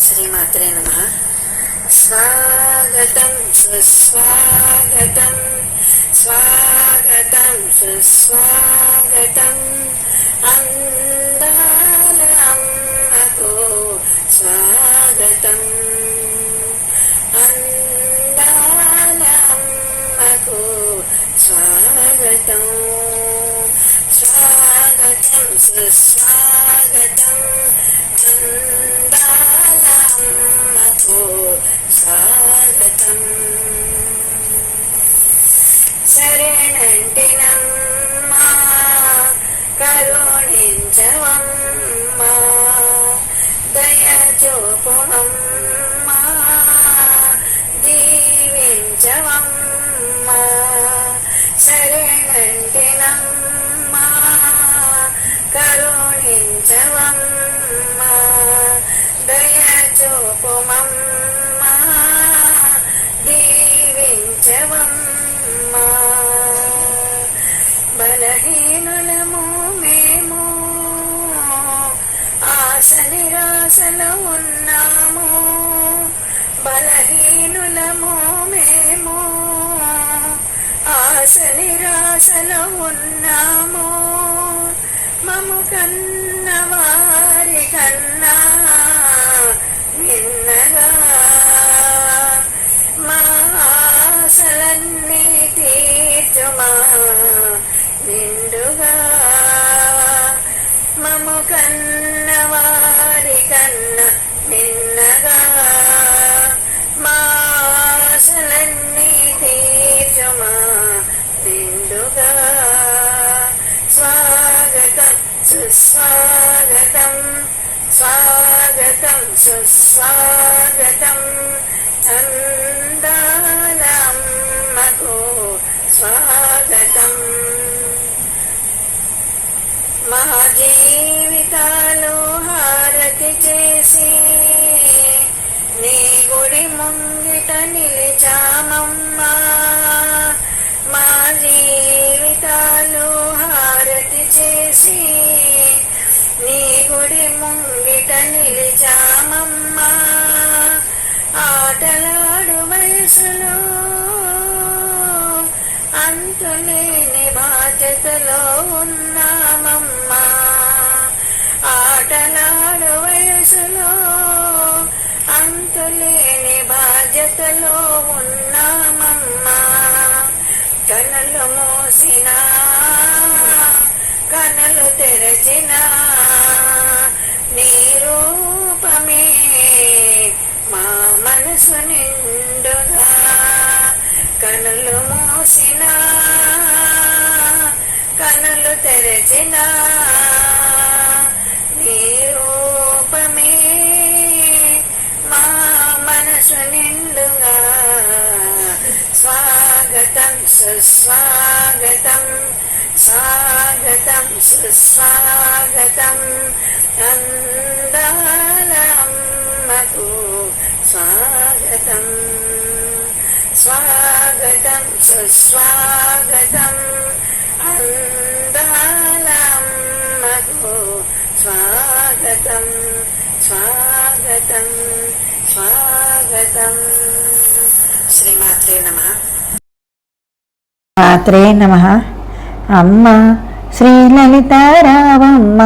శ్రీమాత్రే నమః. స్వాగతం సుస్వాగతం, స్వాగతం సుస్వాగతం, అందాల అమ్మకు స్వాగతం, అందాల అమ్మకు స్వాగతం, స్వాగతం సుస్వాగతం, అందాల అమ్మకు స్వాగతం. శరణంటినమ్మా కరుణించవమ్మా, దయచూపుమమ్మా, దీవించవమ్మా. శరణంటినమ్మా కరుణించవమ్మా, దయచూపుమమ్మా, దీవించవమ్మా. బలహీనులము మేము, ఆశ నిరాశలో ఉన్నాము. బలహీనులము మేము, ఆశ నిరాశలో ఉన్నాము. మము కన్న వారి కన్నా మిన్నగా మా ఆశలన్నీ తీర్చుమా నిండుగా. మము కన్న వారి కన్నా మిన్నగా మా ఆశలన్నీ తీర్చుమా నిండుగా. స్వాగతం సుస్వాగతం, స్వాగతం సుస్వాగతం, అందాల అమ్మకు స్వాగతం. మా జీవితాలు హారతి చేసి నీ గుడి ముంగిట నిలిచామమ్మా. మా జీవితాలు హారతి చేసి నీ గుడి ముంగిట నిలిచామమ్మా. ఆటలాడు వయసులో అంతులేని బాధ్యతలో ఉన్నామమ్మా. ఆటలాడు వయసులో అంతులేని బాధ్యతలో ఉన్నామమ్మా. కనులు మూసినా కనులు తెరచినా నీ రూపమే మా మనసు నిండుగా. కనులు మూసినా కనులు తెరచినా నీ రూపమే మా మనసు నిండుగా. స్వాగతం సుస్వాగతం, స్వాగతం సుస్వాగతం, అందాల అమ్మకు స్వాగతం. స్వాగతం సుస్వాగతం, అందాల అమ్మకు స్వాగతం, స్వాగతం, స్వాగతం. శ్రీమాత్రే నమః. మాత్రే నమః. అమ్మ శ్రీ లలితారావమ్మ,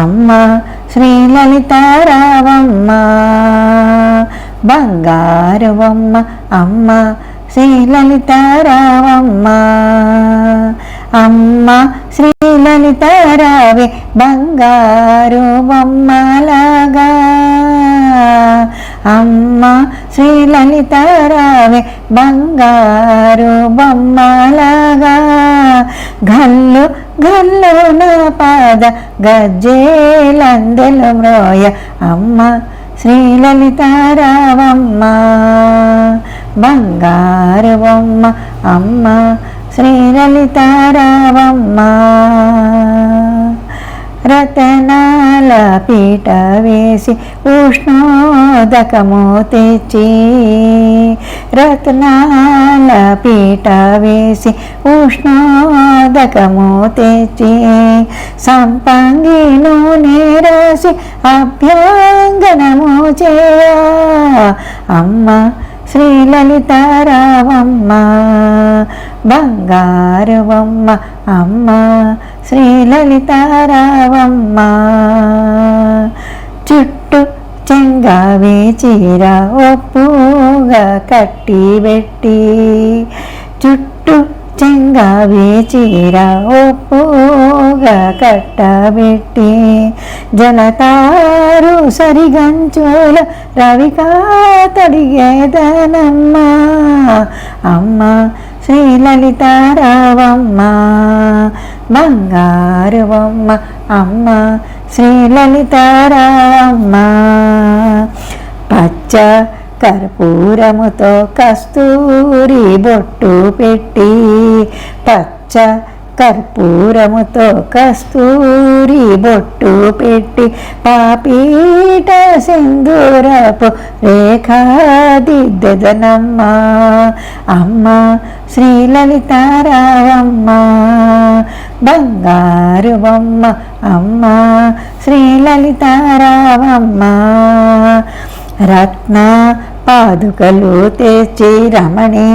అమ్మ శ్రీ లలితారావమ్మ, బంగారువమ్మ అమ్మ శ్రీ లలితారావమ్మ. అమ్మ శ్రీ లలితారావే బంగారు బొమ్మలాగా, అమ్మ శ్రీ లలితారావే బంగారు బొమ్మలాగా. గల్లు గల్లు నా పాద గజ్జేలందెలు మ్రోయ, అమ్మ శ్రీ లలితారావమ్మ, బంగారు బొమ్మ అమ్మ శ్రీ లలితారావమ్మ. రతనాల పీట వేసి ఉష్ణోదకము తెచ్చి, రతనాల పీట వేసి ఉష్ణోదకము తెచ్చి, సంపంగి నూనె రాసి అభ్యంగనము చేయ అమ్మ శ్రీలలితారావమ్మ బంగారువమ్మ అమ్మ శ్రీలలితారావమ్మ. చుట్టూ చెంగావి చీర ఒప్పుగా కట్టి పెట్టి, చుట్టూ చెంగావి చీర ఒప్పుగా కట్టబెట్టి, జలతారు సరిగంచుల రవికా తడిగేదనమ్మ అమ్మ శ్రీలలితారావమ్మ బంగారువమ్మ అమ్మ శ్రీలలితారావమ్మ. పచ్చ కర్పూరముతో కస్తూరి బొట్టు పెట్టి, పచ్చ కర్పూరముతో కస్తూరి బొట్టు పెట్టి, పాపీట సింధూరపు రేఖాదిద్దెదనమ్మ అమ్మ శ్రీలలితారావమ్మ బంగారువమ్మ అమ్మ శ్రీలలితారావమ్మ. రత్న పాదుకలు తెచ్చి రమణి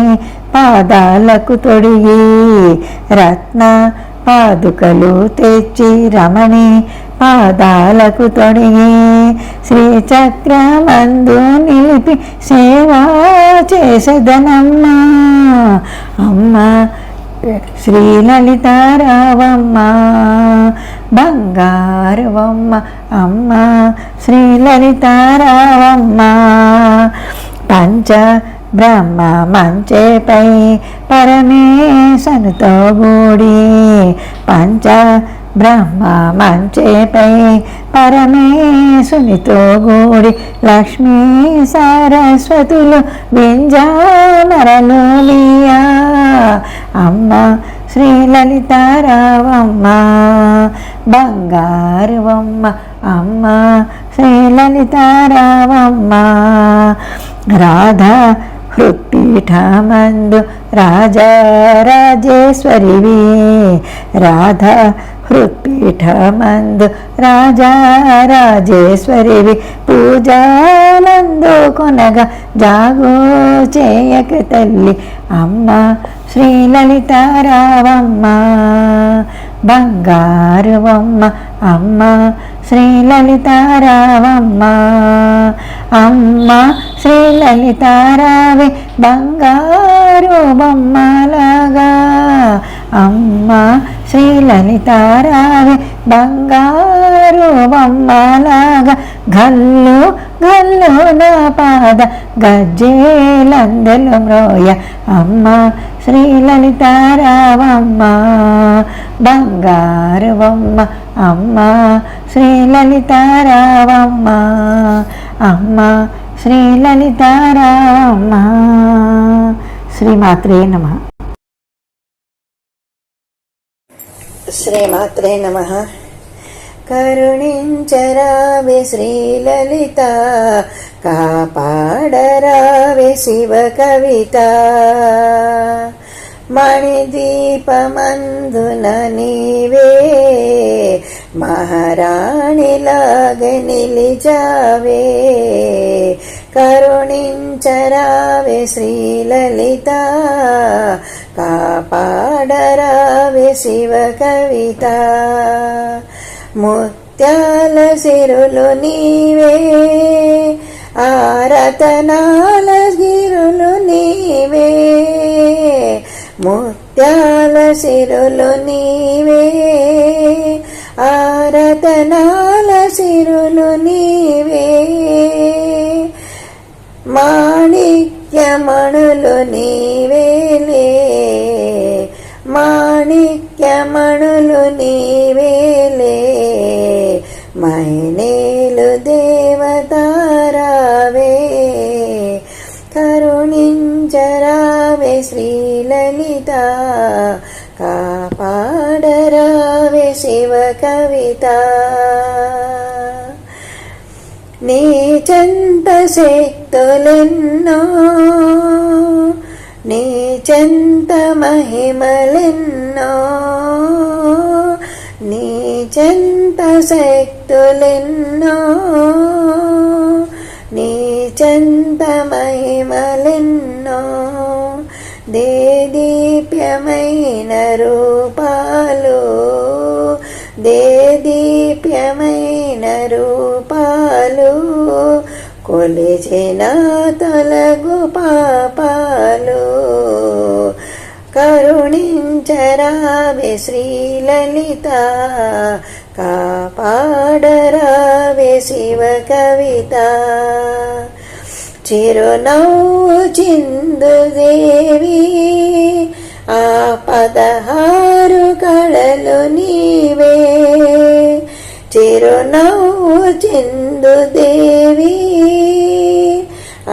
పాదాలకు తొడిగి, రత్న పాదుకలు తెచ్చి రమణి పాదాలకు తొడిగి, శ్రీచక్రమందు నిలిపి సేవా చేసెదనమ్మ అమ్మ శ్రీలలితారావమ్మ బంగారువమ్మ అమ్మ శ్రీలలితారావమ్మ. పంచ బ్రహ్మ మంచేపై పరమేశనుతో గూడి, పంచ బ్రహ్మ మంచేపై పరమేశునితో గూడి, లక్ష్మీ సరస్వతులు వింజామరలు లియా అమ్మ శ్రీలలితారావమ్మ బంగారువమ్మ అమ్మ శ్రీలలితారావమ్మ. రాధా హృత్పీఠమందు రాజరాజేశ్వరివి, రాధా హృత్పీఠమందు రాజరాజేశ్వరివి, పూజలందు కొనగా జాగో చేయక తల్లి అమ్మ శ్రీలలితారావమ్మ బంగారువమ్మ అమ్మ శ్రీలలితారావమ్మ. అమ్మ శ్రీలలితారావే బంగారు బొమ్మలాగా, అమ్మ శ్రీలలితారావే బంగారు బొమ్మలాగా, గల్లు గల్లు నా పాద గజ్జేలందెలు మ్రోయ అమ్మ శ్రీలలితారావమ్మ బంగారువమ్మ అమ్మ శ్రీలలితారావమ్మ అమ్మ శ్రీలలితారావమ్మ. శ్రీమాత్రే నమః. శ్రీమాత్రే నమః. కరుణించరావే శ్రీలలిత, కాపాడరావే శివ కవిత, మణిదీపమందున నీవే మహారాణిలాగా నిలిచావే, కరుణించరావే శ్రీలలిత, కాపాడరావే శివ కవిత, ముత్యాల సిరులు నీవే, ఆరతనాల గిరులు నీవే, ముత్యాల సిరులు నీవే, ఆరతనాల సిరులు నీవే, మాణిక్యమణులు నీవేలే, మాణిక్యమణులు నీవేలే, మైనేలు దేవతారావే, కరుణించరావే శ్రీలలిత, కాపాడరావే శివ కవిత. నీ చెంత శక్తులెన్నో, నీ చెంత మహిమలెన్నో, నీ చెంత శక్తులెన్నో, నీ చెంత మహిమలెన్నో, దేదీప్యమైన రూపాలు, దేదీప్యమైన రూపాలు, కొలిచిన తొలగు పాపాలు. కరుణించరావే శ్రీలలిత, కాపాడరావే శివ కవిత. చిరునవ్వు చిందు దేవి, ఆ 16 కళలు నీవే. చిరునవ్వు చిందు దేవి, ఆ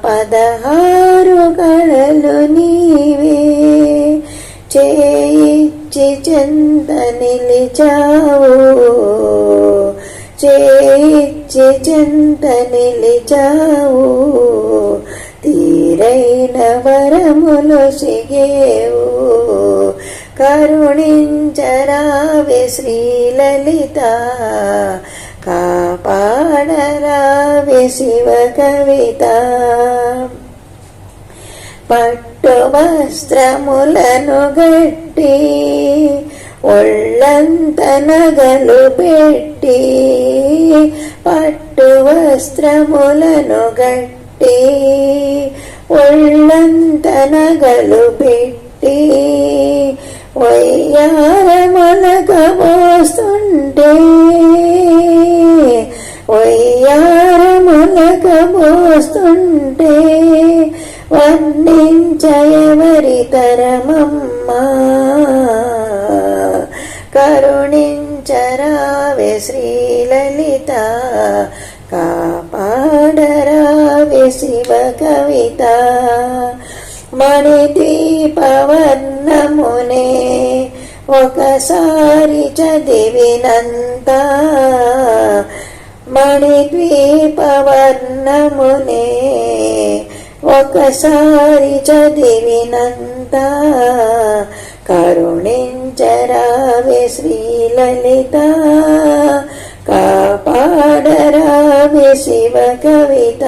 16 కళలు నీవే. చేయిచ్చి చెంత నిలిచావు, చేయిచ్చి చెంత నిలిచావు, తీరైన వరములు సిగేవు. కరుణించరావే శ్రీలలిత, కాపాడరావే శివ కవిత. పట్టు వస్త్రములను గట్టి, ఒళ్ళంత నగలు పెట్టి, పట్టు వస్త్రములను గట్టి, ఒళ్ళంత నగలు పెట్టి, వయ్యారములకబోస్తుంటే, వయ్యారములకబోస్తుంటే, వర్ణించయవరి తరమమ్మా. కరుణించరావే శ్రీలలిత, కాపాడరావే శివ కవిత. మణిద్వీపవర్ణమునే ఒకసారి చదివినంత, మణిద్వీపవర్ణమునే ఒకసారి చదివినంత. కరుణించరావే శ్రీలలిత, కాపాడరావే శివ కవిత.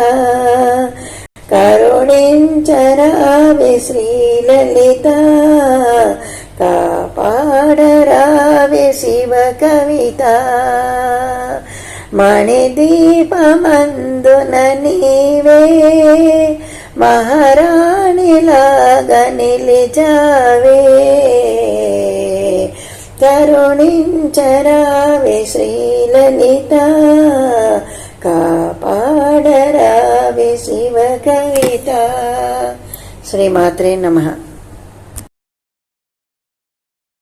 కరుణించరావే శ్రీలలిత, కాపాడరావే శివ కవిత. మణిదీపమందున నీవే మహారాణిలాగా నిలిచావే. కరుణించరావే శ్రీలలిత, కాపాడరావే శివ కవిత. శ్రీమాత్రే నమః.